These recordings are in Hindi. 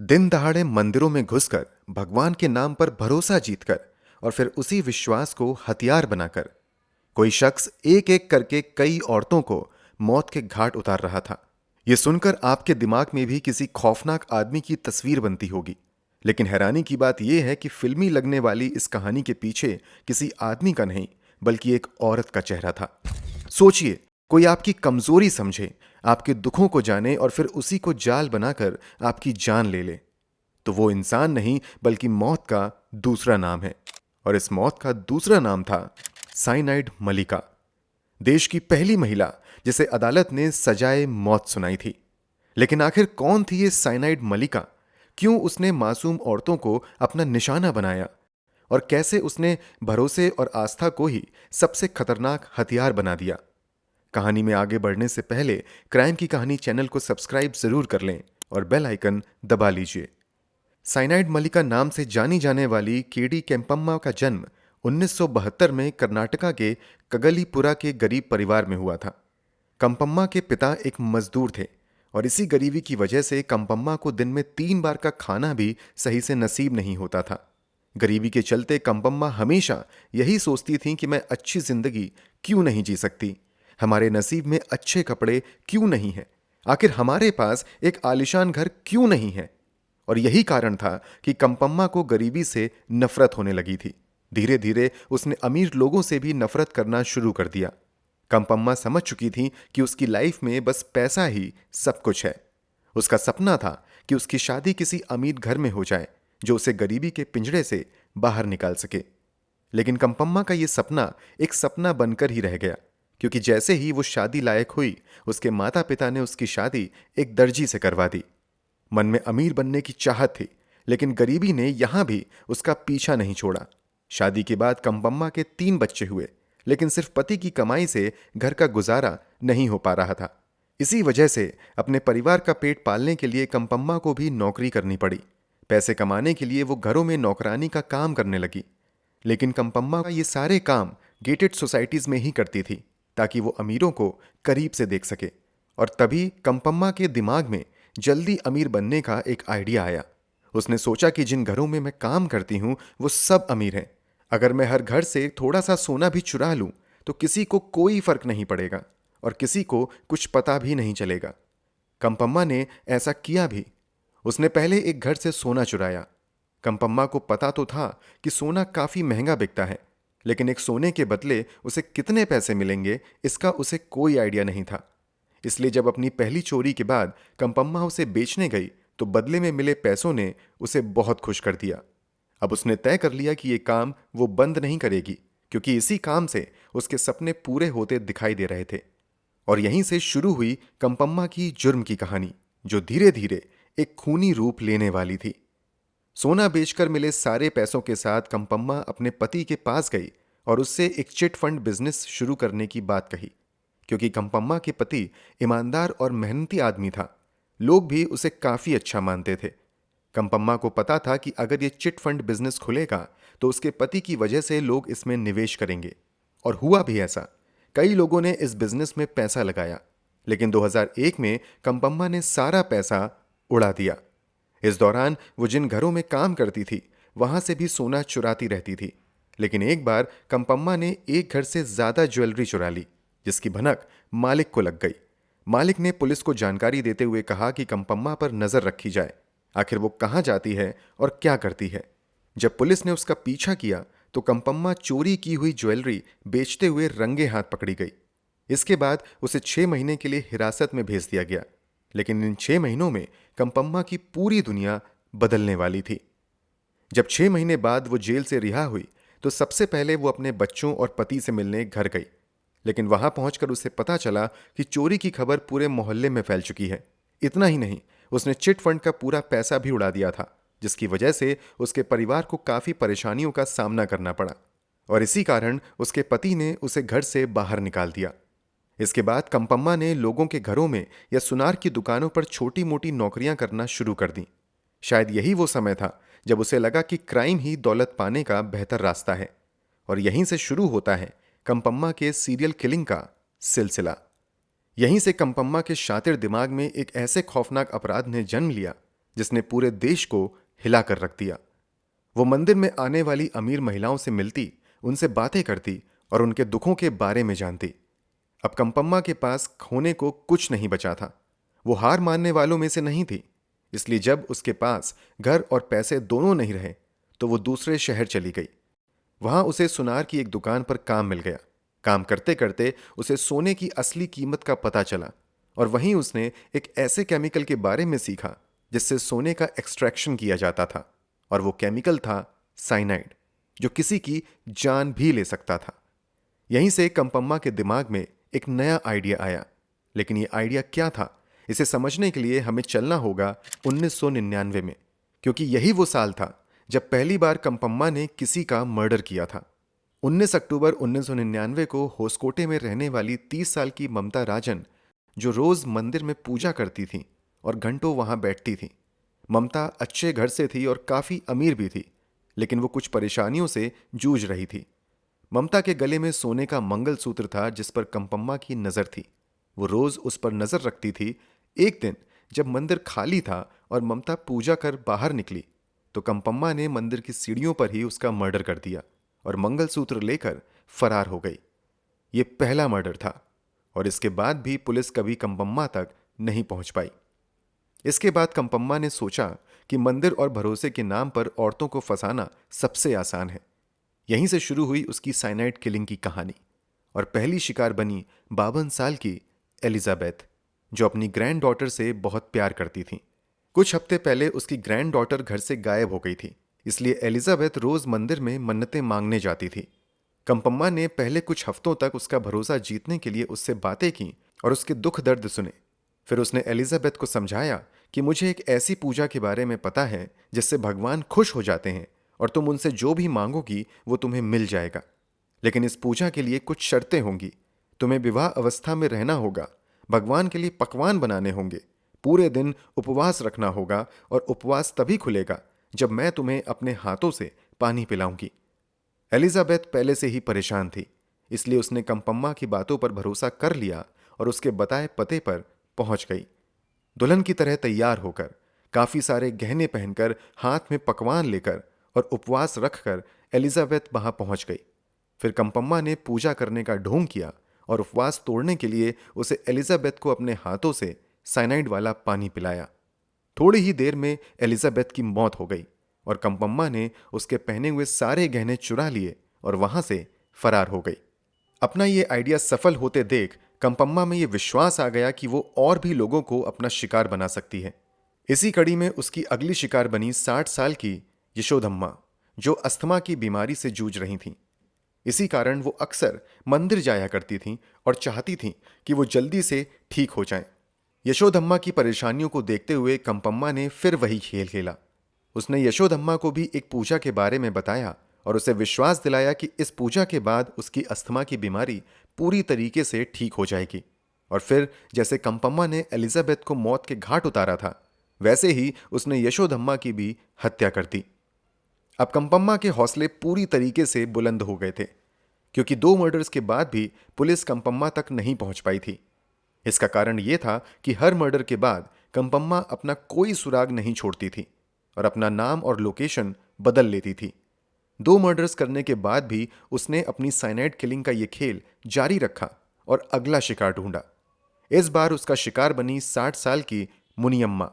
दिन दहाड़े मंदिरों में घुसकर भगवान के नाम पर भरोसा जीतकर और फिर उसी विश्वास को हथियार बनाकर कोई शख्स एक एक करके कई औरतों को मौत के घाट उतार रहा था। यह सुनकर आपके दिमाग में भी किसी खौफनाक आदमी की तस्वीर बनती होगी। लेकिन हैरानी की बात यह है कि फिल्मी लगने वाली इस कहानी के पीछे किसी आदमी का नहीं बल्कि एक औरत का चेहरा था। सोचिए, कोई आपकी कमजोरी समझे, आपके दुखों को जाने और फिर उसी को जाल बनाकर आपकी जान ले ले, तो वो इंसान नहीं बल्कि मौत का दूसरा नाम है। और इस मौत का दूसरा नाम था साइनाइड मलिका, देश की पहली महिला जिसे अदालत ने सजाए मौत सुनाई थी। लेकिन आखिर कौन थी ये साइनाइड मलिका? क्यों उसने मासूम औरतों को अपना निशाना बनाया और कैसे उसने भरोसे और आस्था को ही सबसे खतरनाक हथियार बना दिया? कहानी में आगे बढ़ने से पहले क्राइम की कहानी चैनल को सब्सक्राइब जरूर कर लें और बेल आइकन दबा लीजिए। साइनाइड मलिका नाम से जानी जाने वाली केडी केम्पम्मा का जन्म 1972 में कर्नाटका के कगलीपुरा के गरीब परिवार में हुआ था। कंपम्मा के पिता एक मजदूर थे और इसी गरीबी की वजह से कंपम्मा को दिन में 3 बार का खाना भी सही से नसीब नहीं होता था। गरीबी के चलते कंपम्मा हमेशा यही सोचती थीं कि मैं अच्छी जिंदगी क्यों नहीं जी सकती, हमारे नसीब में अच्छे कपड़े क्यों नहीं हैं, आखिर हमारे पास एक आलिशान घर क्यों नहीं है। और यही कारण था कि कंपम्मा को गरीबी से नफरत होने लगी थी। धीरे धीरे उसने अमीर लोगों से भी नफरत करना शुरू कर दिया। कंपम्मा समझ चुकी थी कि उसकी लाइफ में बस पैसा ही सब कुछ है। उसका सपना था कि उसकी शादी किसी अमीर घर में हो जाए जो उसे गरीबी के पिंजड़े से बाहर निकाल सके। लेकिन कंपम्मा का यह सपना एक सपना बनकर ही रह गया, क्योंकि जैसे ही वो शादी लायक हुई उसके माता पिता ने उसकी शादी एक दर्जी से करवा दी। मन में अमीर बनने की चाहत थी, लेकिन गरीबी ने यहां भी उसका पीछा नहीं छोड़ा। शादी के बाद कंपम्मा के 3 बच्चे हुए, लेकिन सिर्फ पति की कमाई से घर का गुजारा नहीं हो पा रहा था। इसी वजह से अपने परिवार का पेट पालने के लिए कंपम्मा को भी नौकरी करनी पड़ी। पैसे कमाने के लिए वो घरों में नौकरानी का काम करने लगी। लेकिन कंपम्मा का ये सारे काम गेटेड सोसाइटीज में ही करती थी ताकि वो अमीरों को करीब से देख सके। और तभी कंपम्मा के दिमाग में जल्दी अमीर बनने का एक आइडिया आया। उसने सोचा कि जिन घरों में मैं काम करती हूं वो सब अमीर हैं। अगर मैं हर घर से थोड़ा सा सोना भी चुरा लूं तो किसी को कोई फर्क नहीं पड़ेगा और किसी को कुछ पता भी नहीं चलेगा। कंपम्मा ने ऐसा किया भी। उसने पहले एक घर से सोना चुराया। कंपम्मा को पता तो था कि सोना काफी महंगा बिकता है, लेकिन एक सोने के बदले उसे कितने पैसे मिलेंगे इसका उसे कोई आइडिया नहीं था। इसलिए जब अपनी पहली चोरी के बाद कंपम्मा उसे बेचने गई तो बदले में मिले पैसों ने उसे बहुत खुश कर दिया। अब उसने तय कर लिया कि यह काम वो बंद नहीं करेगी, क्योंकि इसी काम से उसके सपने पूरे होते दिखाई दे रहे थे। और यहीं से शुरू हुई कंपम्मा की जुर्म की कहानी, जो धीरे धीरे एक खूनी रूप लेने वाली थी। सोना बेचकर मिले सारे पैसों के साथ कंपम्मा अपने पति के पास गई और उससे एक चिट फंड बिजनेस शुरू करने की बात कही। क्योंकि कंपम्मा के पति ईमानदार और मेहनती आदमी था, लोग भी उसे काफी अच्छा मानते थे। कंपम्मा को पता था कि अगर ये चिट फंड बिजनेस खुलेगा तो उसके पति की वजह से लोग इसमें निवेश करेंगे। और हुआ भी ऐसा। कई लोगों ने इस बिजनेस में पैसा लगाया, लेकिन 2001 में कंपम्मा ने सारा पैसा उड़ा दिया। इस दौरान वो जिन घरों में काम करती थी वहां से भी सोना चुराती रहती थी। लेकिन एक बार कंपम्मा ने एक घर से ज्यादा ज्वेलरी चुरा ली, जिसकी भनक मालिक को लग गई। मालिक ने पुलिस को जानकारी देते हुए कहा कि कंपम्मा पर नजर रखी जाए, आखिर वो कहां जाती है और क्या करती है। जब पुलिस ने उसका पीछा किया तो कंपम्मा चोरी की हुई ज्वेलरी बेचते हुए रंगे हाथ पकड़ी गई। इसके बाद उसे 6 महीने के लिए हिरासत में भेज दिया गया। लेकिन इन 6 महीनों में कंपम्मा की पूरी दुनिया बदलने वाली थी। जब 6 महीने बाद वो जेल से रिहा हुई तो सबसे पहले वो अपने बच्चों और पति से मिलने घर गई। लेकिन वहां पहुंचकर उसे पता चला कि चोरी की खबर पूरे मोहल्ले में फैल चुकी है। इतना ही नहीं, उसने चिट फंड का पूरा पैसा भी उड़ा दिया था, जिसकी वजह से उसके परिवार को काफी परेशानियों का सामना करना पड़ा। और इसी कारण उसके पति ने उसे घर से बाहर निकाल दिया। इसके बाद कंपम्मा ने लोगों के घरों में या सुनार की दुकानों पर छोटी मोटी नौकरियां करना शुरू कर दी। शायद यही वो समय था जब उसे लगा कि क्राइम ही दौलत पाने का बेहतर रास्ता है। और यहीं से शुरू होता है कंपम्मा के सीरियल किलिंग का सिलसिला। यहीं से कंपम्मा के शातिर दिमाग में एक ऐसे खौफनाक अपराध ने जन्म लिया जिसने पूरे देश को हिला कर रख दिया। वो मंदिर में आने वाली अमीर महिलाओं से मिलती, उनसे बातें करती और उनके दुखों के बारे में जानती। अब कंपम्मा के पास खोने को कुछ नहीं बचा था। वो हार मानने वालों में से नहीं थी। इसलिए जब उसके पास घर और पैसे दोनों नहीं रहे तो वो दूसरे शहर चली गई। वहां उसे सुनार की एक दुकान पर काम मिल गया। काम करते करते उसे सोने की असली कीमत का पता चला और वहीं उसने एक ऐसे केमिकल के बारे में सीखा जिससे सोने का एक्सट्रैक्शन किया जाता था, और वो केमिकल था साइनाइड, जो किसी की जान भी ले सकता था। यहीं से कंपम्मा के दिमाग में एक नया आइडिया आया। लेकिन ये आइडिया क्या था, इसे समझने के लिए हमें चलना होगा 1999 में, क्योंकि यही वो साल था जब पहली बार कंपम्मा ने किसी का मर्डर किया था। 19 अक्टूबर 1999 को होसकोटे में रहने वाली 30 साल की ममता राजन, जो रोज मंदिर में पूजा करती थी और घंटों वहां बैठती थी। ममता अच्छे घर से थी और काफी अमीर भी थी, लेकिन वो कुछ परेशानियों से जूझ रही थी। ममता के गले में सोने का मंगलसूत्र था जिस पर कंपम्मा की नजर थी। वो रोज उस पर नजर रखती थी। एक दिन जब मंदिर खाली था और ममता पूजा कर बाहर निकली तो कंपम्मा ने मंदिर की सीढ़ियों पर ही उसका मर्डर कर दिया और मंगलसूत्र लेकर फरार हो गई। ये पहला मर्डर था और इसके बाद भी पुलिस कभी कंपम्मा तक नहीं पहुंच पाई। इसके बाद कंपम्मा ने सोचा कि मंदिर और भरोसे के नाम पर औरतों को फंसाना सबसे आसान है। यहीं से शुरू हुई उसकी साइनाइड किलिंग की कहानी, और पहली शिकार बनी 52 साल की एलिजाबेथ, जो अपनी ग्रैंड डॉटर से बहुत प्यार करती थी। कुछ हफ्ते पहले उसकी ग्रैंड डॉटर घर से गायब हो गई थी, इसलिए एलिजाबेथ रोज मंदिर में मन्नतें मांगने जाती थी। कंपम्मा ने पहले कुछ हफ्तों तक उसका भरोसा जीतने के लिए उससे बातें की और उसके दुख दर्द सुने। फिर उसने एलिजाबेथ को समझाया कि मुझे एक ऐसी पूजा के बारे में पता है जिससे भगवान खुश हो जाते हैं और तुम उनसे जो भी मांगोगी वो तुम्हें मिल जाएगा। लेकिन इस पूजा के लिए कुछ शर्तें होंगी। तुम्हें विवाह अवस्था में रहना होगा, भगवान के लिए पकवान बनाने होंगे, पूरे दिन उपवास रखना होगा और उपवास तभी खुलेगा जब मैं तुम्हें अपने हाथों से पानी पिलाऊंगी। एलिजाबेथ पहले से ही परेशान थी, इसलिए उसने कंपम्मा की बातों पर भरोसा कर लिया और उसके बताए पते पर पहुंच गई। दुल्हन की तरह तैयार होकर, काफी सारे गहने पहनकर, हाथ में पकवान लेकर और उपवास रखकर एलिजाबेथ वहां पहुंच गई। फिर कंपम्मा ने पूजा करने का ढोंग किया और उपवास तोड़ने के लिए उसे एलिजाबेथ को अपने हाथों से साइनाइड वाला पानी पिलाया। थोड़ी ही देर में एलिजाबेथ की मौत हो गई और कंपम्मा ने उसके पहने हुए सारे गहने चुरा लिए और वहां से फरार हो गई। अपना ये आइडिया सफल होते देख कंपम्मा में ये विश्वास आ गया कि वो और भी लोगों को अपना शिकार बना सकती है। इसी कड़ी में उसकी अगली शिकार बनी 60 साल की यशोधम्मा, जो अस्थमा की बीमारी से जूझ रही थीं। इसी कारण वो अक्सर मंदिर जाया करती थीं और चाहती थीं कि वो जल्दी से ठीक हो जाएं। यशोधम्मा की परेशानियों को देखते हुए कंपम्मा ने फिर वही खेल खेला। उसने यशोधम्मा को भी एक पूजा के बारे में बताया और उसे विश्वास दिलाया कि इस पूजा के बाद उसकी अस्थमा की बीमारी पूरी तरीके से ठीक हो जाएगी। और फिर जैसे कंपम्मा ने एलिजाबेथ को मौत के घाट उतारा था, वैसे ही उसने यशोधम्मा की भी हत्या कर दी। अब कंपम्मा के हौसले पूरी तरीके से बुलंद हो गए थे, क्योंकि 2 मर्डर्स के बाद भी पुलिस कंपम्मा तक नहीं पहुंच पाई थी। इसका कारण यह था कि हर मर्डर के बाद कंपम्मा अपना कोई सुराग नहीं छोड़ती थी और अपना नाम और लोकेशन बदल लेती थी। 2 मर्डर्स करने के बाद भी उसने अपनी साइनाइड किलिंग का यह खेल जारी रखा और अगला शिकार ढूंढा। इस बार उसका शिकार बनी 60 साल की मुनियम्मा,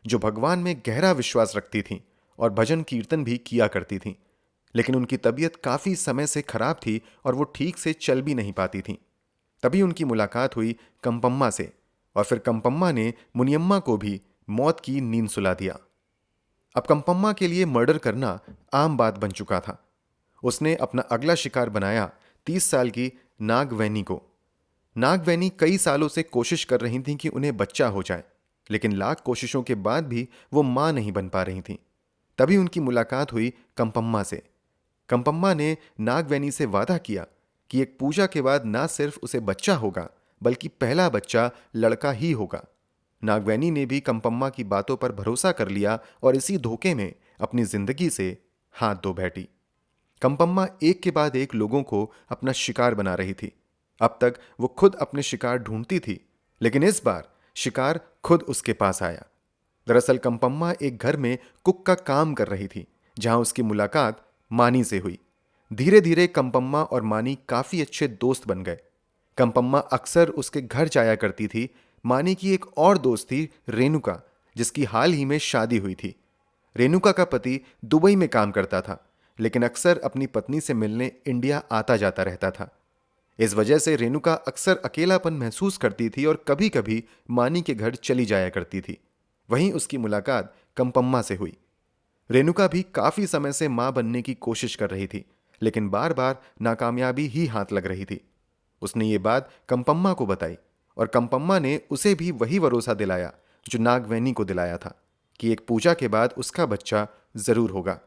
जो भगवान में गहरा विश्वास रखती थीं और भजन कीर्तन भी किया करती थीं। लेकिन उनकी तबीयत काफी समय से खराब थी और वो ठीक से चल भी नहीं पाती थीं। तभी उनकी मुलाकात हुई कंपम्मा से और फिर कंपम्मा ने मुनियम्मा को भी मौत की नींद सुला दिया। अब कंपम्मा के लिए मर्डर करना आम बात बन चुका था। उसने अपना अगला शिकार बनाया 30 साल की नागवैनी को। नागवैनी कई सालों से कोशिश कर रही थीं कि उन्हें बच्चा हो जाए, लेकिन लाख कोशिशों के बाद भी वो मां नहीं बन पा रही थीं। तभी उनकी मुलाकात हुई कंपम्मा से। कंपम्मा ने नागवैनी से वादा किया कि एक पूजा के बाद ना सिर्फ उसे बच्चा होगा, बल्कि पहला बच्चा लड़का ही होगा। नागवैनी ने भी कंपम्मा की बातों पर भरोसा कर लिया और इसी धोखे में अपनी जिंदगी से हाथ धो बैठी। कंपम्मा एक के बाद एक लोगों को अपना शिकार बना रही थी। अब तक वो खुद अपने शिकार ढूंढती थी, लेकिन इस बार शिकार खुद उसके पास आया। दरअसल कंपम्मा एक घर में कुक का काम कर रही थी, जहां उसकी मुलाकात मानी से हुई। धीरे धीरे कंपम्मा और मानी काफी अच्छे दोस्त बन गए। कंपम्मा अक्सर उसके घर जाया करती थी। मानी की एक और दोस्त थी रेणुका, जिसकी हाल ही में शादी हुई थी। रेणुका का पति दुबई में काम करता था, लेकिन अक्सर अपनी पत्नी से मिलने इंडिया आता जाता रहता था। इस वजह से रेणुका अक्सर अकेलापन महसूस करती थी और कभी कभी मानी के घर चली जाया करती थी। वहीं उसकी मुलाकात कंपम्मा से हुई। रेणुका भी काफी समय से मां बनने की कोशिश कर रही थी, लेकिन बार बार नाकामयाबी ही हाथ लग रही थी। उसने ये बात कंपम्मा को बताई और कंपम्मा ने उसे भी वही भरोसा दिलाया जो नागवैनी को दिलाया था, कि एक पूजा के बाद उसका बच्चा जरूर होगा।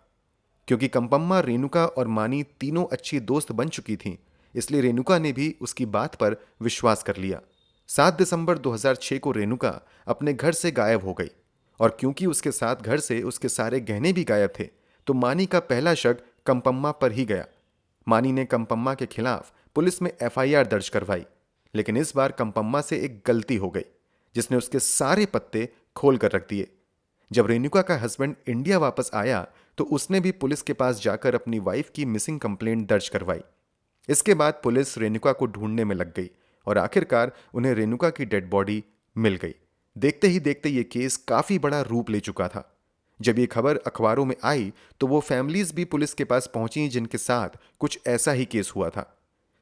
क्योंकि कंपम्मा, रेणुका और मानी तीनों अच्छी दोस्त बन चुकी थीं, इसलिए रेणुका ने भी उसकी बात पर विश्वास कर लिया। 7 दिसंबर 2006 को रेणुका अपने घर से गायब हो गई, और क्योंकि उसके साथ घर से उसके सारे गहने भी गायब थे, तो मानी का पहला शक कंपम्मा पर ही गया। मानी ने कंपम्मा के खिलाफ पुलिस में एफआईआर दर्ज करवाई, लेकिन इस बार कंपम्मा से एक गलती हो गई, जिसने उसके सारे पत्ते खोल कर रख दिए। जब रेणुका का हस्बैंड इंडिया वापस आया, तो उसने भी पुलिस के पास जाकर अपनी वाइफ की मिसिंग कंप्लेंट दर्ज करवाई। इसके बाद पुलिस रेणुका को ढूंढने में लग गई और आखिरकार उन्हें रेणुका की डेड बॉडी मिल गई। देखते ही देखते ये केस काफी बड़ा रूप ले चुका था। जब ये खबर अखबारों में आई, तो वो फैमिलीज भी पुलिस के पास पहुंची जिनके साथ कुछ ऐसा ही केस हुआ था।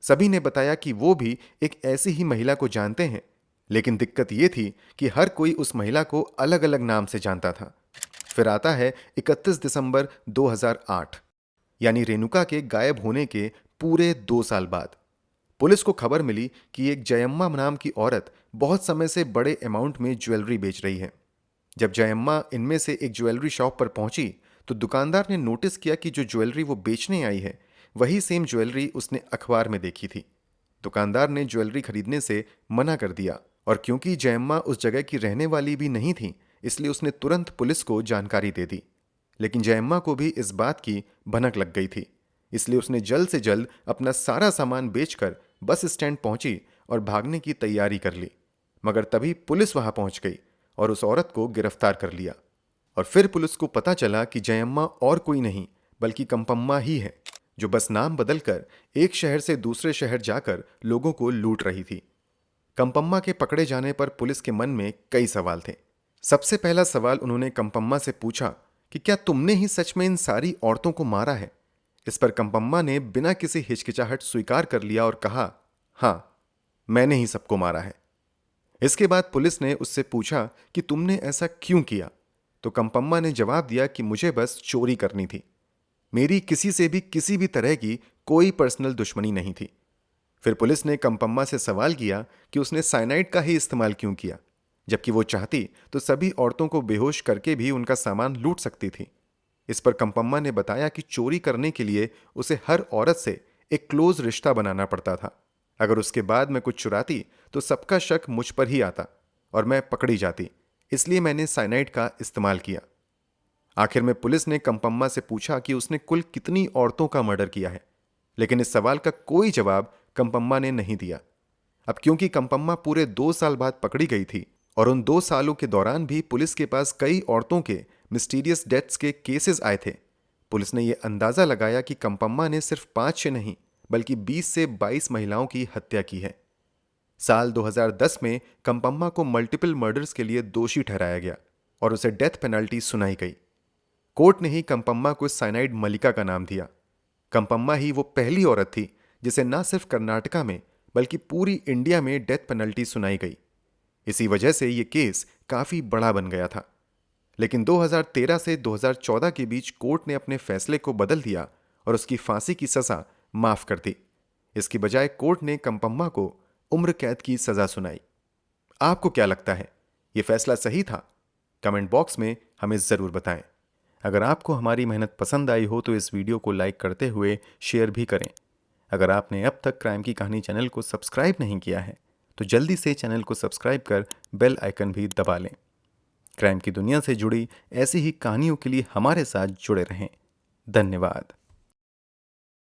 सभी ने बताया कि वो भी एक ऐसी ही महिला को जानते हैं, लेकिन दिक्कत ये थी कि हर कोई उस महिला को अलग अलग नाम से जानता था। फिर आता है 31 दिसंबर 2008, यानी रेणुका के गायब होने के पूरे 2 साल बाद। पुलिस को खबर मिली कि एक जयम्मा नाम की औरत बहुत समय से बड़े अमाउंट में ज्वेलरी बेच रही है। जब जयम्मा इनमें से एक ज्वेलरी शॉप पर पहुंची, तो दुकानदार ने नोटिस किया कि जो ज्वेलरी वो बेचने आई है, वही सेम ज्वेलरी उसने अखबार में देखी थी। दुकानदार ने ज्वेलरी खरीदने से मना कर दिया, और क्योंकि जयम्मा उस जगह की रहने वाली भी नहीं थी, इसलिए उसने तुरंत पुलिस को जानकारी दे दी। लेकिन जयम्मा को भी इस बात की भनक लग गई थी, इसलिए उसने जल्द से जल्द अपना सारा सामान बेचकर बस स्टैंड पहुंची और भागने की तैयारी कर ली। मगर तभी पुलिस वहां पहुंच गई और उस औरत को गिरफ्तार कर लिया। और फिर पुलिस को पता चला कि जयम्मा और कोई नहीं बल्कि कंपम्मा ही है, जो बस नाम बदलकर एक शहर से दूसरे शहर जाकर लोगों को लूट रही थी। कंपम्मा के पकड़े जाने पर पुलिस के मन में कई सवाल थे। सबसे पहला सवाल उन्होंने कंपम्मा से पूछा कि क्या तुमने ही सच में इन सारी औरतों को मारा है? इस पर कंपम्मा ने बिना किसी हिचकिचाहट स्वीकार कर लिया और कहा, हां, मैंने ही सबको मारा है। इसके बाद पुलिस ने उससे पूछा कि तुमने ऐसा क्यों किया? तो कंपम्मा ने जवाब दिया कि मुझे बस चोरी करनी थी। मेरी किसी से भी किसी भी तरह की कोई पर्सनल दुश्मनी नहीं थी। फिर पुलिस ने कंपम्मा से सवाल किया कि उसने साइनाइड का ही इस्तेमाल क्यों किया, जबकि वो चाहती तो सभी औरतों को बेहोश करके भी उनका सामान लूट सकती थी। इस पर कंपम्मा ने बताया कि चोरी करने के लिए उसे हर औरत से एक क्लोज रिश्ता बनाना पड़ता था। अगर उसके बाद मैं कुछ चुराती तो सबका शक मुझ पर ही आता और मैं पकड़ी जाती, इसलिए मैंने साइनाइड का इस्तेमाल किया। आखिर में पुलिस ने कंपम्मा से पूछा कि उसने कुल कितनी औरतों का मर्डर किया है, लेकिन इस सवाल का कोई जवाब कंपम्मा ने नहीं दिया। अब क्योंकि कंपम्मा पूरे 2 साल बाद पकड़ी गई थी और उन 2 सालों के दौरान भी पुलिस के पास कई औरतों के मिस्टीरियस डेथ्स के केसेस आए थे, पुलिस ने यह अंदाजा लगाया कि कंपम्मा ने सिर्फ 5-6 नहीं बल्कि 20 से 22 महिलाओं की हत्या की है। साल 2010 में कंपम्मा को मल्टीपल मर्डर्स के लिए दोषी ठहराया गया और उसे डेथ पेनल्टी सुनाई गई। कोर्ट ने ही कंपम्मा को साइनाइड मलिका का नाम दिया। कंपम्मा ही वो पहली औरत थी जिसे न सिर्फ कर्नाटका में बल्कि पूरी इंडिया में डेथ पेनल्टी सुनाई गई। इसी वजह से ये केस काफी बड़ा बन गया था। लेकिन 2013 से 2014 के बीच कोर्ट ने अपने फैसले को बदल दिया और उसकी फांसी की सजा माफ कर दी। इसकी बजाय कोर्ट ने कंपम्मा को उम्र कैद की सजा सुनाई। आपको क्या लगता है, यह फैसला सही था? कमेंट बॉक्स में हमें जरूर बताएं। अगर आपको हमारी मेहनत पसंद आई हो तो इस वीडियो को लाइक करते हुए शेयर भी करें। अगर आपने अब तक क्राइम की कहानी चैनल को सब्सक्राइब नहीं किया है तो जल्दी से चैनल को सब्सक्राइब कर बेल आइकन भी दबा लें। क्राइम की दुनिया से जुड़ी ऐसी ही कहानियों के लिए हमारे साथ जुड़े रहें। धन्यवाद।